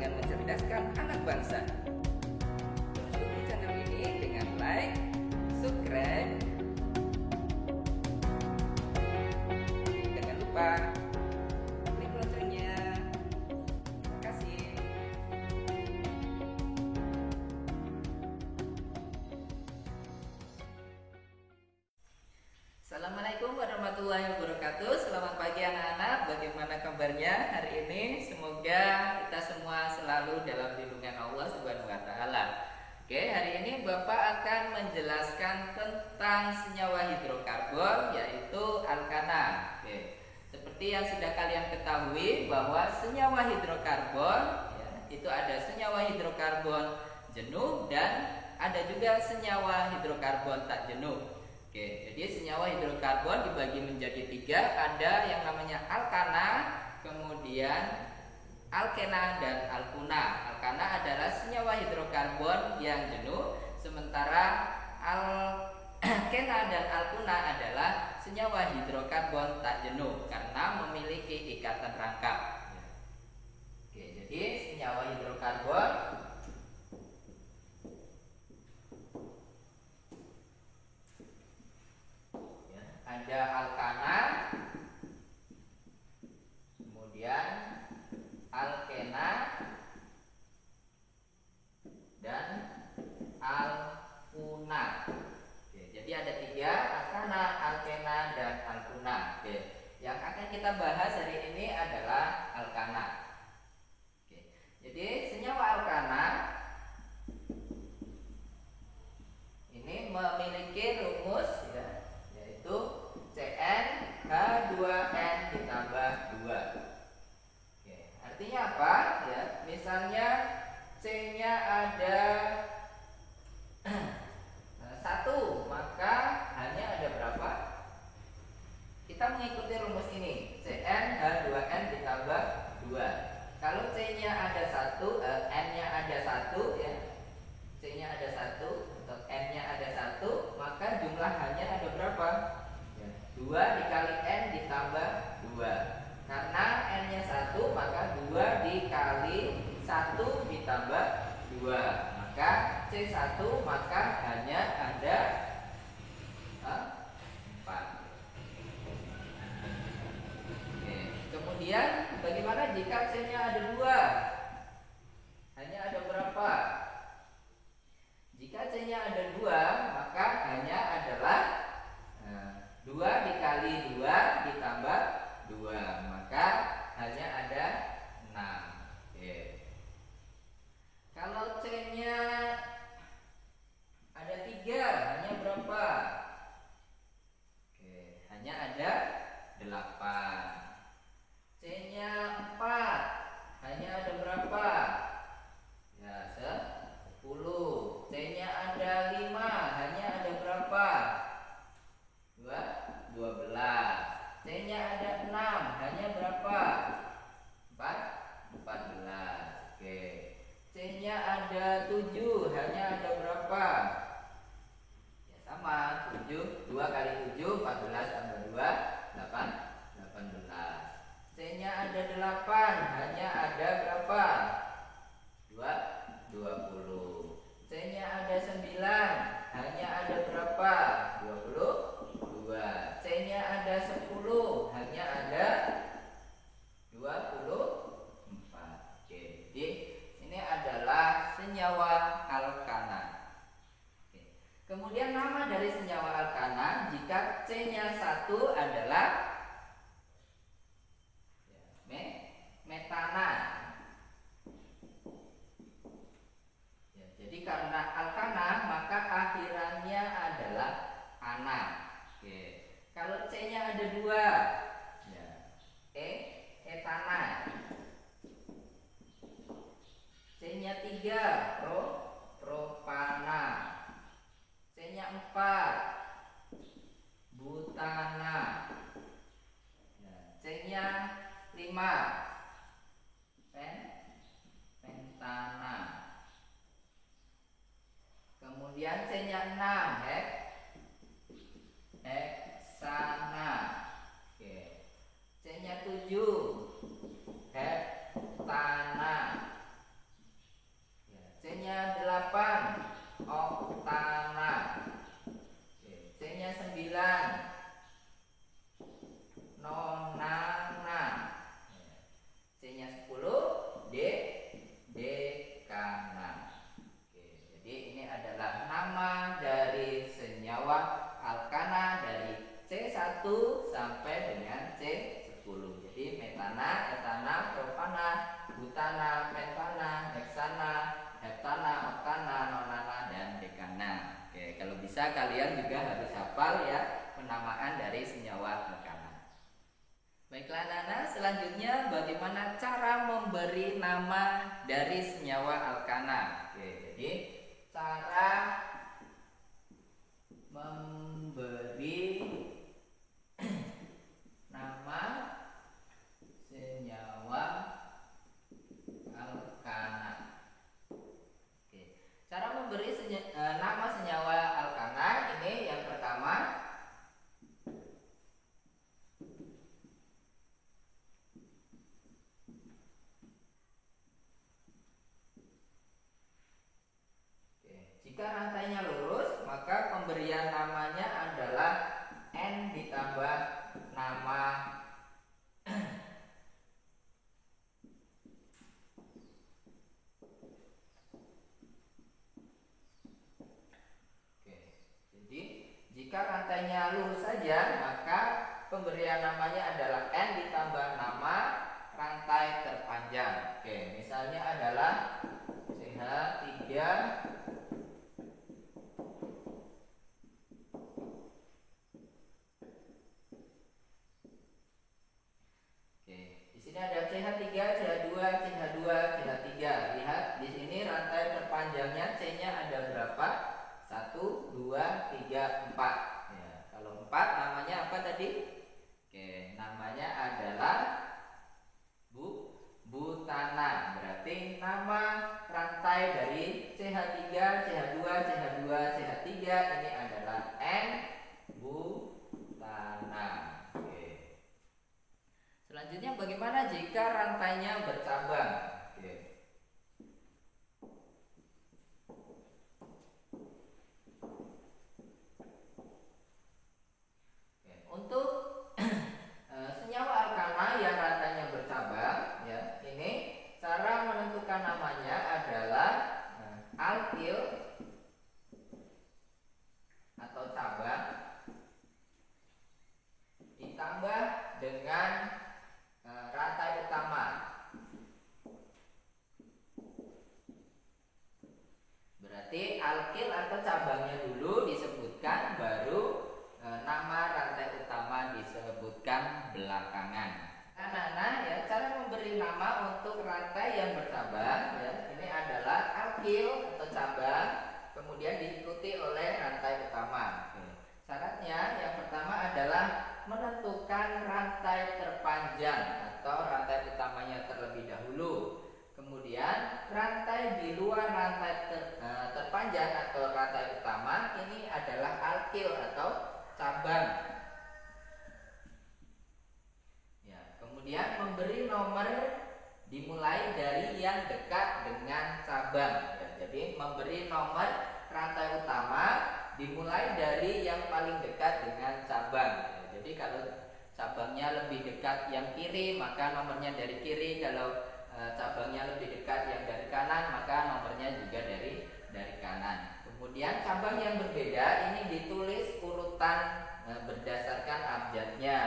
dengan mencerdaskan anak bangsa. Ikuti channel ini dengan like, subscribe, jangan lupa klik loncengnya. Terima kasih. Assalamualaikum warahmatullahi wabarakatuh. Selamat pagi anak-anak. Bagaimana kabarnya hari ini? Semoga kita semua selalu dalam lindungan Allah Subhanahu wa taala. Oke, hari ini Bapak akan menjelaskan tentang senyawa hidrokarbon, yaitu alkana. Oke. Seperti yang sudah kalian ketahui bahwa senyawa hidrokarbon itu ada senyawa hidrokarbon jenuh dan ada juga senyawa hidrokarbon tak jenuh. Oke, jadi senyawa hidrokarbon dibagi menjadi 3. Ada yang namanya alkana, kemudian alkena, dan alkuna. Alkana adalah senyawa hidrokarbon yang jenuh, sementara alkena dan alkuna adalah senyawa hidrokarbon tak jenuh karena memiliki ikatan rangkap. Oke, jadi senyawa hidrokarbon ada alkana, kemudian alkena, dan alkuna. Oke, jadi ada 3, alkana, alkena, dan alkuna. Oke, yang akan kita bahas hari ini adalah alkana. Oke, jadi senyawa alkana ini memiliki rumus yaitu CnH2n ditambah 2. Oke, artinya apa? Ya, misalnya C-nya ada 1, maka hanya ada berapa? Kita mengikuti rumus ini, CnH2n ditambah 2. Kalau C-nya ada 1, N-nya ada 1 ya. C-nya ada 1 atau N-nya ada 1, maka jumlah hanya ada berapa? 2 dikali N ditambah 2. Karena N-nya 1, maka 2 dikali 1 ditambah 2. Maka C1 maka hanya ada 4. Oke. Kemudian bagaimana jika C-nya ada 2? Hanya ada berapa? Jika C-nya ada 2, maka hanya adalah 2 dikali 2 ditambah 2, maka hanya ada 6. Oke. Kalau C-nya ada 3, hanya berapa? Oke, hanya ada 8. C-nya 4, hanya ada berapa? Ya, 10. C-nya ada 5, hanya ada berapa? 12. C-nya ada 6, hanya berapa? 14. Oke. C-nya ada 7, hanya ada berapa? Ya sama, 7. 2 kali 7, 14 tambah 2, 18. C-nya ada 8, hanya ada berapa? 20. C-nya ada 9, hanya ada berapa? 22. C-nya ada 10, hanya ada 24. Oke, jadi ini adalah senyawa alkana. Oke. Kemudian nama dari senyawa alkana jika C-nya 1 adalah metana. Ya, jadi karena alkana maka akhirannya adalah ana. Oke. Kalau C-nya ada 2, ya, etana. C-nya 3, propana. C-nya 4, butana. Ya, C-nya 5, pentana. Kemudian C-nya 6, heksana. Oke. C-nya 7, heptana. butana, pentana, heksana, heptana, oktana, nonana, dan dekana. Oke, kalau bisa kalian juga harus hafal ya penamaan dari senyawa alkana. Baiklah anak-anak, selanjutnya bagaimana cara memberi nama dari senyawa alkana. Oke, jadi cara memberi nama senyawa alkana. Oke, cara memberi nama senyawa alkana ini yang pertama, jika rantainya lurus, maka pemberian namanya adalah N ditambah nama Oke, jadi jika rantainya lurus saja, maka pemberian namanya adalah N ditambah nama rantai terpanjang. Oke, misalnya adalah CH3 ada CH3, CH2, CH2, CH3. Lihat di sini rantai terpanjangnya C-nya ada berapa? 1, 2, 3, 4. Ya, kalau 4 namanya apa tadi? Oke, namanya adalah butana. Berarti nama rantai dari CH3, CH2, CH2, CH3 ini adalah N butana. Selanjutnya bagaimana jika rantainya bercabang? Oke. Untuk senyawa alkana yang rantainya bercabang, ya, ini cara menentukan namanya adalah alkil atau cabang ditambah dengan rantai utama. Berarti alkil atau cabangnya dulu disebutkan, baru nama rantai utama disebutkan belakangan. Anak-anak, ya, cara memberi nama untuk rantai yang bercabang, ya, ini adalah alkil atau cabang, kemudian diikuti oleh rantai utama. Syaratnya yang pertama adalah menentukan rantai terpanjang atau rantai utamanya terlebih dahulu. Kemudian rantai di luar rantai terpanjang atau rantai utama ini adalah alkil atau cabang. Ya, kemudian memberi nomor dimulai dari yang dekat dengan cabang. Ya, jadi memberi nomor rantai utama dimulai dari yang paling dekat dengan cabang. Jadi kalau cabangnya lebih dekat yang kiri, maka nomornya dari kiri. Kalau cabangnya lebih dekat yang dari kanan, maka nomornya juga dari kanan. Kemudian cabang yang berbeda ini ditulis urutan berdasarkan abjadnya.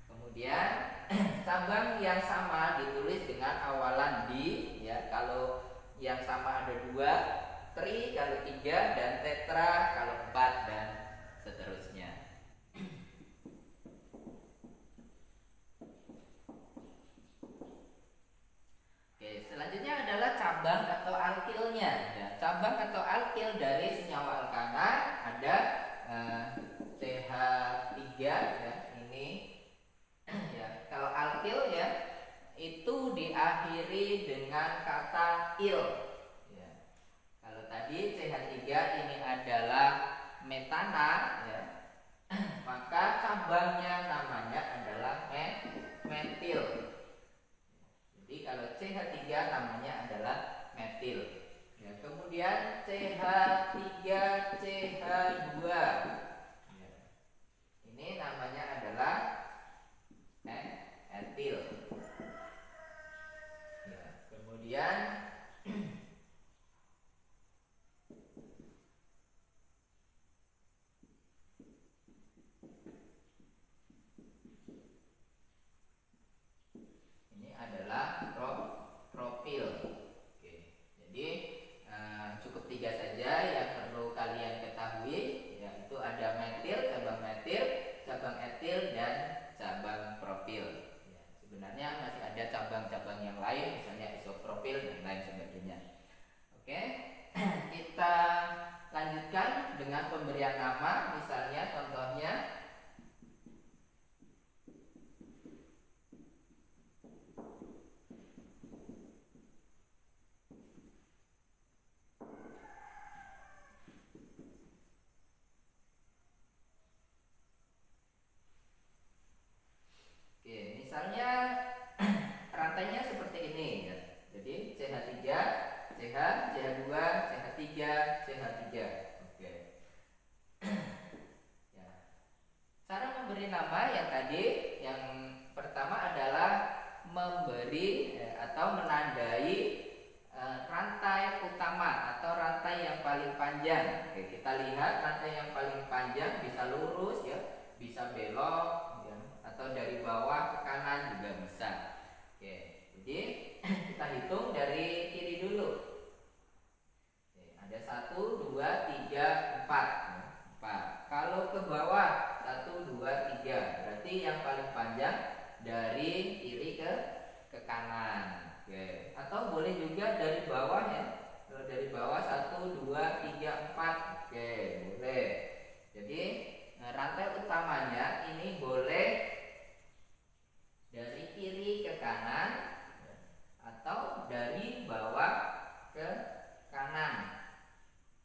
Kemudian cabang yang sama ditulis dengan awalan di. Ya, kalau yang sama ada 2, tri kalau 3, dan tetra kalau 4, dan seterusnya. Oke, selanjutnya adalah cabang atau alkilnya. Ya, cabang atau alkil dari senyawa alkana ada CH3, ya, ini ya, kalau alkil ya itu diakhiri dengan kata il. Tadi CH3 ini adalah metana, ya, maka cabangnya namanya adalah metil. Jadi kalau CH3 namanya adalah metil. Ya, kemudian CH3 CH2, ya, ini namanya adalah etil. Ya, kemudian ini adalah profil dan lain sebagainya. Oke, kita lanjutkan dengan pemberian nama, misalnya contohnya misalnya rantainya seperti ini ya. Jadi CH3, CH, CH2, CH3, CH3. Oke. Ya. Cara memberi nama yang tadi, yang pertama adalah memberi atau menandai rantai utama atau rantai yang paling panjang. Oke, kita lihat rantai yang paling panjang bisa lurus ya, bisa belok ya, atau dari bawah ke kanan juga bisa. Oke, jadi kita hitung dari kiri dulu. Oke, ada 1, 2, 3, 4. 4. Kalau ke bawah 1, 2, 3. Berarti yang paling panjang dari kiri ke kanan. Oke. Atau boleh juga dari bawah ya. Kalau dari bawah 1, 2, 3, 4. Oke, boleh. Jadi rantai utamanya ini boleh dari kiri ke kanan atau dari bawah ke kanan.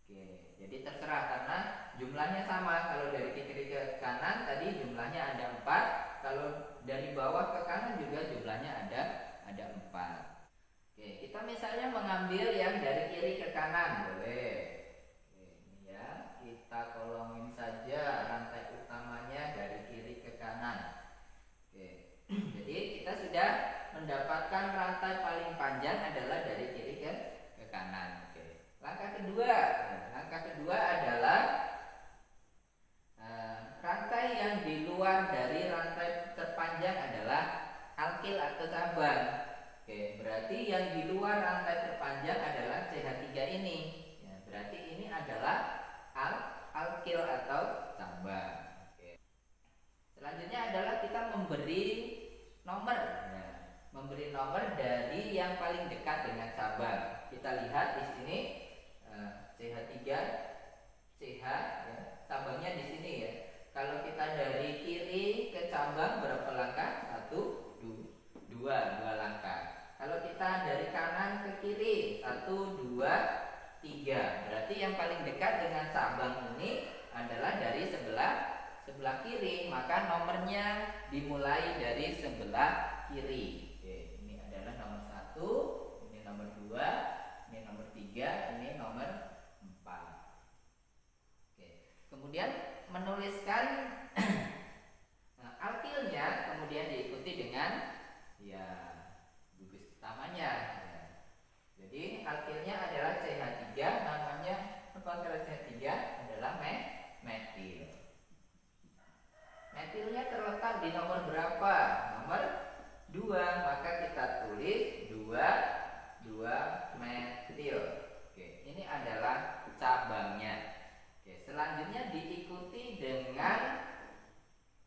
Oke, jadi terserah karena jumlahnya sama. Kalau dari kiri ke kanan tadi jumlahnya ada 4. Kalau dari bawah ke kanan juga jumlahnya ada 4. Oke, kita misalnya mengambil yang dari kiri ke kanan, boleh. Oke, ini ya, kita kolongin saja rantai utamanya dari kiri ke kanan. Oke, jadi kita sudah mendapatkan rantai paling panjang adalah dari kiri ke kanan. Oke, langkah kedua adalah rantai yang di luar dari rantai terpanjang adalah alkil atau cabang. Oke, berarti yang di luar rantai terpanjang adalah CH3 ini. Ya, berarti ini adalah alkil atau cabang. Oke. Selanjutnya adalah kita memberi nomor. Ya, memberi nomor dari yang paling dekat dengan cabang. Kita lihat di sini CH3, CH, ya, cabangnya di sini ya. Kalau kita dari kiri ke cabang berapa langkah? 1, 2 langkah. Kalau kita dari kanan ke kiri 1, 2, 3. Berarti yang paling dekat dengan cabang ini adalah dari sebelah kiri. Maka nomornya dimulai dari sebelah kiri. Oke, ini adalah nomor 1, ini nomor 2, ini nomor 3, ini nomor 4. Oke. Kemudian menuliskan alkilnya kemudian diikuti dengan ya gugus utamanya ya. Jadi alkilnya adalah CH3, namanya apa? Kalau CH3 adalah metil. Metilnya terletak di nomor berapa? Nomor 2, maka kita tulis 2 metil. Oke, ini adalah cabangnya. Oke, selanjutnya diikuti dengan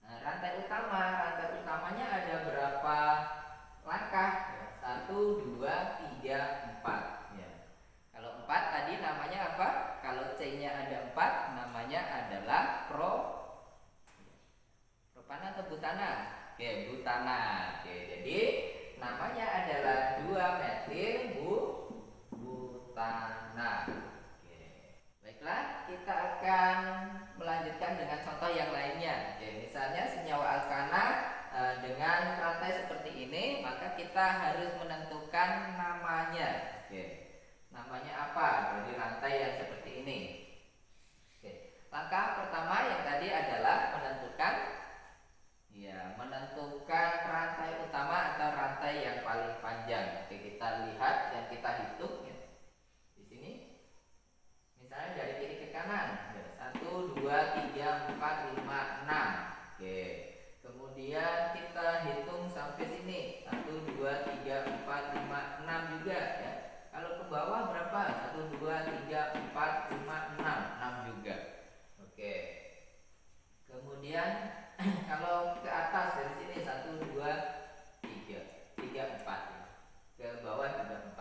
rantai utama. Rantai utamanya ada berapa langkah? 1, 2, 3, 4. Ya. Kalau 4 tadi namanya apa? Kalau C-nya ada 4, namanya adalah propana atau butana? Oke, butana. Oke, jadi namanya adalah 2 metil butana. Oke. Baiklah, kita akan melanjutkan dengan contoh yang lainnya. Oke, misalnya senyawa alkana dengan rantai seperti ini, maka kita harus menentukan namanya. Oke, namanya apa dari rantai yang seperti ini? Oke, langkah pertama yang tadi adalah menentukan rantai utama atau rantai yang paling panjang. Oke, kita lihat dan kita hitung ya. Di sini, misalnya dari kiri ke kanan, 1, 2, 3, 4, 5, 6. Oke. Kemudian kita hitung sampai sini 1, 2, 3, 4, 5, 6 juga ya. Kalau ke bawah berapa? 1, 2, 3, 4, 5, 6 juga. Oke. Kemudian kalau ke atas dari sini 1, 2, 3, 4 ya. Ke bawah juga 4.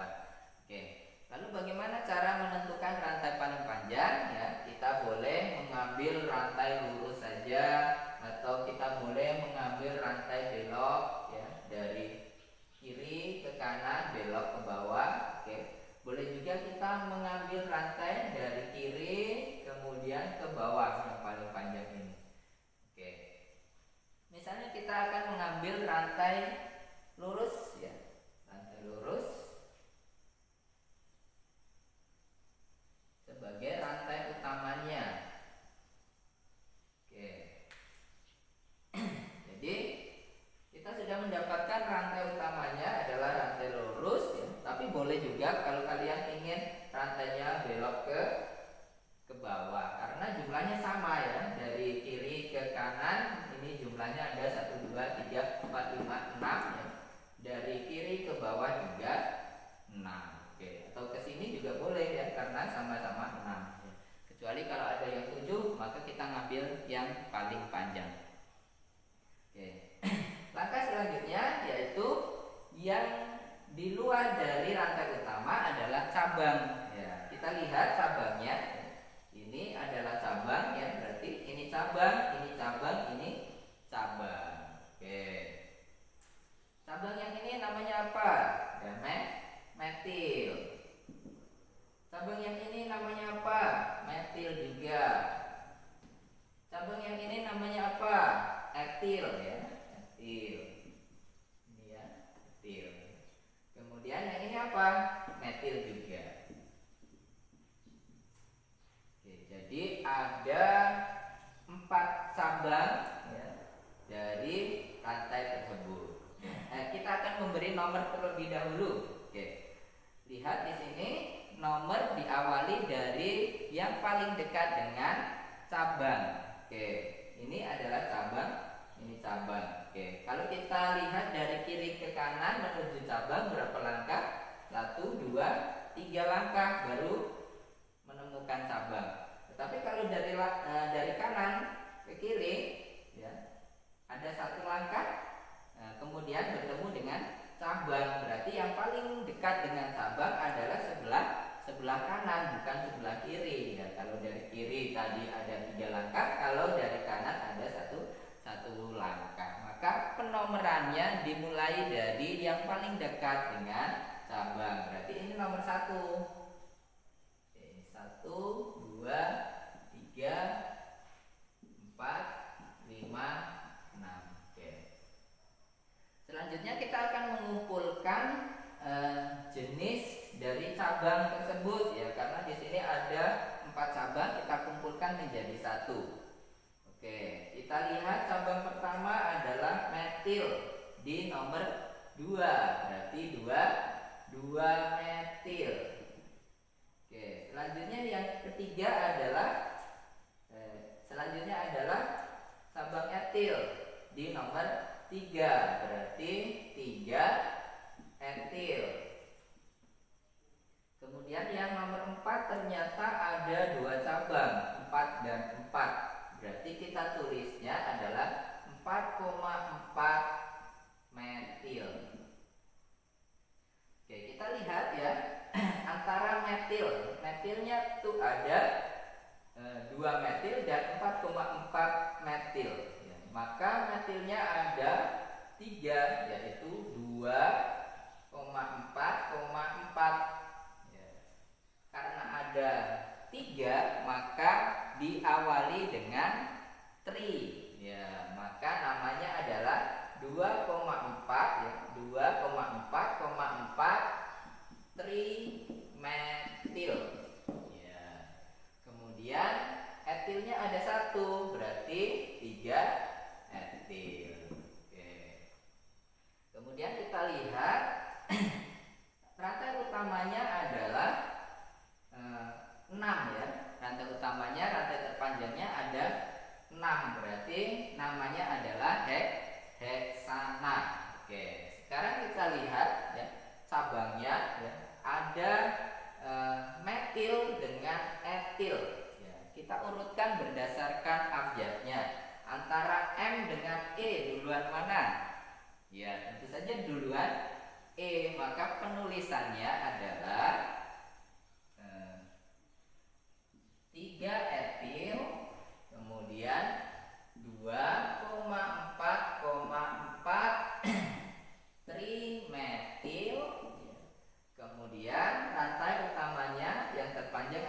rantai dari kiri kemudian ke bawah yang paling panjang ini. Oke. Misalnya kita akan mengambil rantai lurus ya. Rantai lurus sebagai rantai utamanya. Oke. Jadi kita sudah mendapatkan rantai utamanya adalah rantai lurus ya. Tapi boleh juga kalau kalian ingin rantainya belok ke bawah karena jumlahnya sama ya, dari kiri ke kanan ini jumlahnya ada 1 2 3 4 5 6 ya. Dari kiri ke bawah juga 6. Oke, atau ke sini juga boleh ya karena sama-sama 6 ya. Kecuali kalau ada yang 7 maka kita ngambil yang paling panjang. Oke. Langkah selanjutnya yaitu yang di luar dari rantai utama adalah cabang ya. Kita lihat cabangnya. Ini adalah cabang ya, berarti ini cabang, ini cabang, ini cabang. Oke. Cabang yang ini namanya apa? Ya, metil. Cabang yang ini namanya apa? Metil juga. Cabang yang ini namanya apa? Etil ya, etil. Ini ya, etil. Kemudian yang ini apa? Metil juga. Jadi ada 4 cabang ya, dari rantai tersebut. Kita akan memberi nomor terlebih dahulu. Oke. Lihat di sini nomor diawali dari yang paling dekat dengan cabang. Oke. Ini adalah cabang, ini cabang. Oke. Kalau kita lihat dari kiri ke kanan menuju cabang berapa langkah? 1 2 3 langkah baru menemukan cabang. Tapi kalau dari kanan ke kiri ya, ada 1 langkah kemudian bertemu dengan cabang. Berarti yang paling dekat dengan cabang adalah sebelah kanan, bukan sebelah kiri ya. Kalau dari kiri tadi ada 3 langkah, kalau dari kanan ada satu langkah. Maka penomorannya dimulai dari yang paling dekat dengan cabang. Berarti ini nomor 1. 1 2 3 4 5 6. Oke. Selanjutnya kita akan mengumpulkan jenis dari cabang tersebut ya, karena di sini ada 4 cabang, kita kumpulkan menjadi 1. Oke, kita lihat cabang pertama adalah metil di nomor 2. Berarti 2 metil. Oke, selanjutnya yang ketiga adalah cabang etil di nomor 3. Berarti 3 etil. Kemudian yang nomor 4 ternyata ada 2 cabang, 4 dan 4. Berarti kita tulisnya adalah 4,4 metil. Oke, kita lihat ya. Antara metilnya tuh ada 2 metil dan 4,4 metil ya. Maka metilnya ada 3, yaitu 2,4,4 ya. Karena ada 3 maka diawali dengan tri ya, maka namanya adalah 2,4 ya, 2,4,4 trimetil ya. Kemudian etilnya ada 1, berarti 3 etil. Oke. Kemudian kita lihat rantai utamanya adalah 6 ya. Rantai utamanya, rantai terpanjangnya ada 6, berarti namanya adalah heksana. Oke. Sekarang kita lihat ya, cabangnya ya. Ada metil dengan etil ya. Kita urutkan berdasarkan abjadnya. Antara M dengan E duluan mana? Ya, tentu saja duluan E. Maka penulisannya adalah 3 etil kemudian 2,4,4 trimetil. Kemudian rantai utamanya yang terpanjang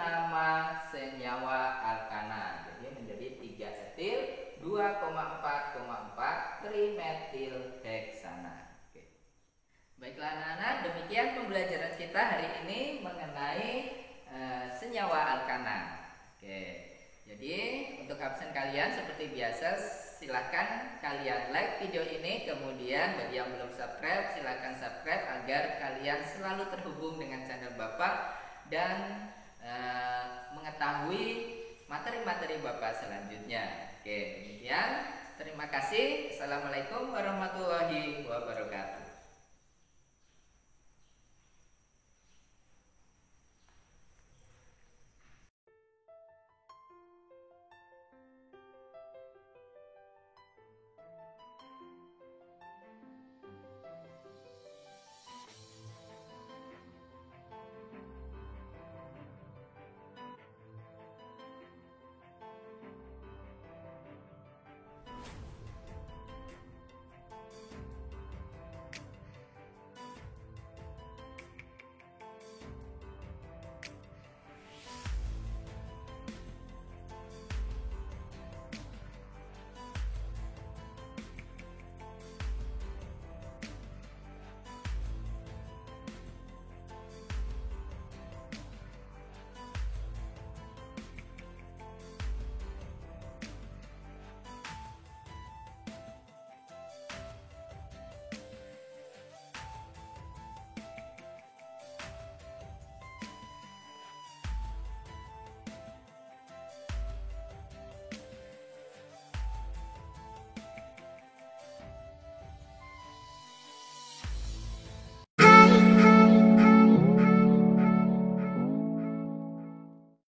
nama senyawa alkana. Jadi menjadi 3 etil 2,4,4 trimetil heksana. Oke. Baiklah anak-anak, demikian pembelajaran kita hari ini mengenai senyawa alkana. Oke. Jadi untuk absen kalian seperti biasa silahkan kalian like video ini, kemudian bagi yang belum subscribe silahkan subscribe agar kalian selalu terhubung dengan channel Bapak dan mengetahui materi-materi Bapak selanjutnya. Oke, demikian. Terima kasih. Assalamualaikum warahmatullahi wabarakatuh.